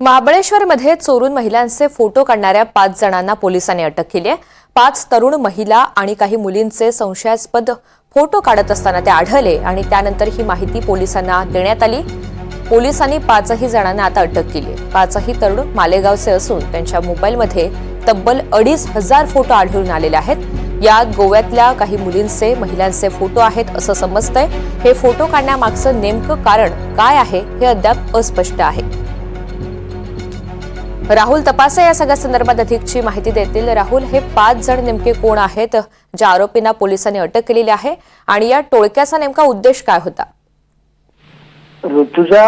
महाबळेश्वरमध्ये चोरून महिलांचे फोटो काढणाऱ्या 5 जणांना पोलिसांनी अटक केली आहे। 5 तरुण महिला आणि काही मुलींचे संशयास्पद फोटो काढत असताना ते आढळले आणि त्यानंतर ही माहिती पोलिसांना देण्यात आली। पोलिसांनी 5ही जणांना आता अटक केली आहे। 5ही तरुण मालेगावचे असून त्यांच्या मोबाईलमध्ये तब्बल 2,500 फोटो आढळून आलेले आहेत। यात गोव्यातल्या काही मुलींचे महिलांचे फोटो आहेत असं समजतंय। हे फोटो काढण्यामागचं नेमकं कारण काय आहे हे अद्याप अस्पष्ट आहे। राहुल तपासे या सगळ्या संदर्भात अधिकची माहिती देतील। राहुल, हे 5 जण नेमके कोण आहेत ज्या आरोपींना पोलिसांनी अटक केलेली आहे आणि या टोळक्याचा नेमका उद्देश काय होता? ऋतुजा,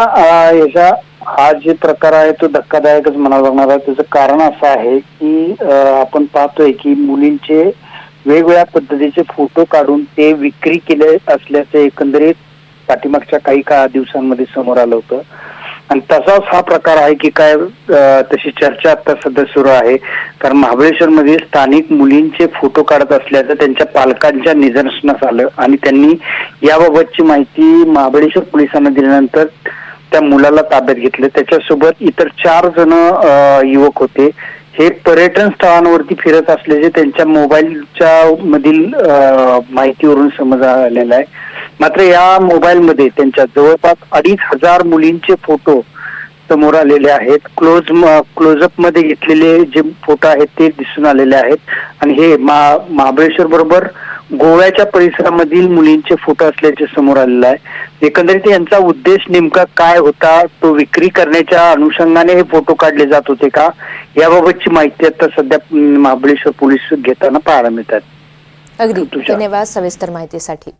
याचा हा जे प्रकार आहे तो धक्कादायकच म्हणावा लागणार आहे। त्याचं कारण असं आहे की आपण पाहतोय की मुलींचे वेगवेगळ्या पद्धतीचे फोटो काढून ते विक्री केले असल्याचे एकंदरीत पाठीमागच्या काही दिवसांमध्ये समोर आलं होतं आणि तसाच हा प्रकार आहे की काय तशी चर्चा आता सध्या सुरू आहे। कारण महाबळेश्वरमध्ये स्थानिक मुलींचे फोटो काढत असल्याचं त्यांच्या पालकांच्या निदर्शनास आलं आणि त्यांनी याबाबतची माहिती महाबळेश्वर पोलिसांना दिल्यानंतर त्या मुलाला ताब्यात घेतलं। त्याच्यासोबत इतर 4 जण युवक होते। हे पर्यटन स्थळांवरती फिरत असल्याचे त्यांच्या मोबाईलच्या मधील माहितीवरून समज आलेला आहे। मात्र या मोबाईलमध्ये त्यांच्या जवळपास 2,500 मुलींचे फोटो समोर आलेले आहेत। क्लोजअप मध्ये घेतलेले जे फोटो आहेत ते दिसून आलेले आहेत आणि हे महाबळेश्वर बरोबर गोव्याच्या परिसरामधील मुलींचे फोटो असल्याचे समोर आलेलं आहे। एकंदरीत यांचा उद्देश नेमका काय होता, तो विक्री करण्याच्या अनुषंगाने हे फोटो काढले जात होते का, याबाबतची माहिती आता सध्या महाबळेश्वर पोलीस घेताना पाहायला मिळतात। अगदी धन्यवाद सविस्तर माहितीसाठी।